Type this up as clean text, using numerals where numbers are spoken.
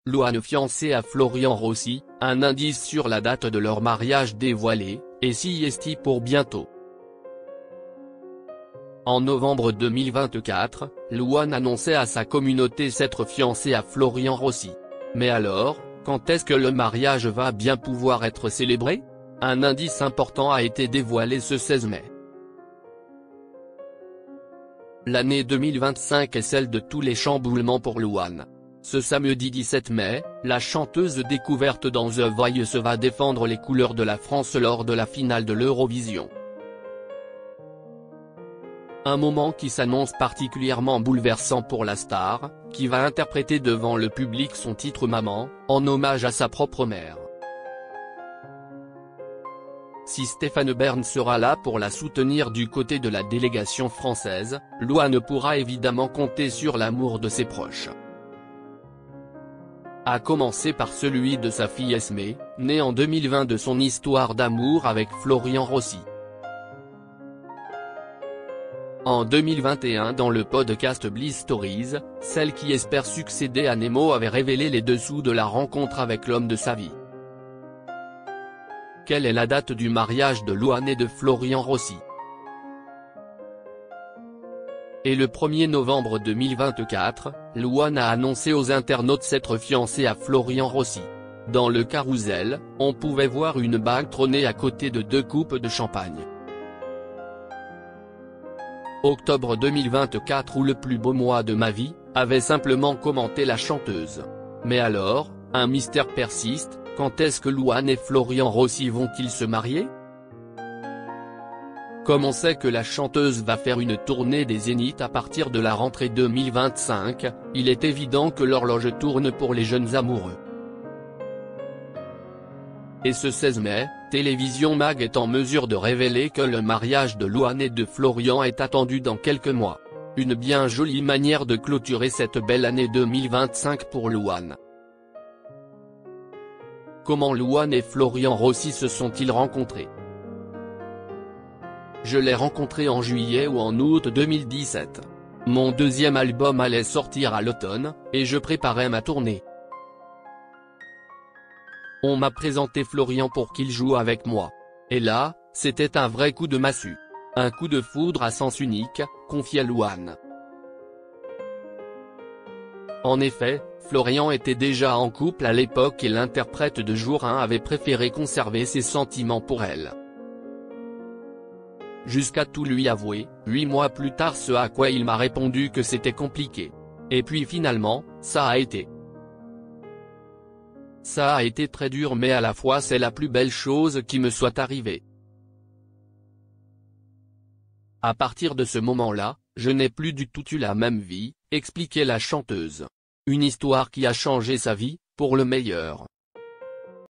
Louane fiancée à Florian Rossi, un indice sur la date de leur mariage dévoilé, et si est-il pour bientôt. En novembre 2024, Louane annonçait à sa communauté s'être fiancée à Florian Rossi. Mais alors, quand est-ce que le mariage va bien pouvoir être célébré? Un indice important a été dévoilé ce 16 mai. L'année 2025 est celle de tous les chamboulements pour Louane. Ce samedi 17 mai, la chanteuse découverte dans The Voice va défendre les couleurs de la France lors de la finale de l'Eurovision. Un moment qui s'annonce particulièrement bouleversant pour la star, qui va interpréter devant le public son titre Maman, en hommage à sa propre mère. Si Stéphane Bern sera là pour la soutenir du côté de la délégation française, Louane pourra évidemment compter sur l'amour de ses proches. À commencer par celui de sa fille Esmé, née en 2020 de son histoire d'amour avec Florian Rossi. En 2021 dans le podcast Bliss Stories, celle qui espère succéder à Nemo avait révélé les dessous de la rencontre avec l'homme de sa vie. Quelle est la date du mariage de Louane et de Florian Rossi? Et le 1er novembre 2024, Louane a annoncé aux internautes s'être fiancée à Florian Rossi. Dans le carrousel, on pouvait voir une bague trôner à côté de 2 coupes de champagne. Octobre 2024 ou le plus beau mois de ma vie, avait simplement commenté la chanteuse. Mais alors, un mystère persiste, quand est-ce que Louane et Florian Rossi vont-ils se marier? Comme on sait que la chanteuse va faire une tournée des Zéniths à partir de la rentrée 2025, il est évident que l'horloge tourne pour les jeunes amoureux. Et ce 16 mai, Télévision Mag est en mesure de révéler que le mariage de Louane et de Florian est attendu dans quelques mois. Une bien jolie manière de clôturer cette belle année 2025 pour Louane. Comment Louane et Florian Rossi se sont-ils rencontrés? Je l'ai rencontré en juillet ou en août 2017. Mon deuxième album allait sortir à l'automne, et je préparais ma tournée. On m'a présenté Florian pour qu'il joue avec moi. Et là, c'était un vrai coup de massue. Un coup de foudre à sens unique, confiait Louane. En effet, Florian était déjà en couple à l'époque et l'interprète de Jour 1 avait préféré conserver ses sentiments pour elle. Jusqu'à tout lui avouer, 8 mois plus tard, ce à quoi il m'a répondu que c'était compliqué. Et puis finalement, ça a été. Ça a été très dur mais à la fois c'est la plus belle chose qui me soit arrivée. À partir de ce moment-là, je n'ai plus du tout eu la même vie, expliquait la chanteuse. Une histoire qui a changé sa vie, pour le meilleur.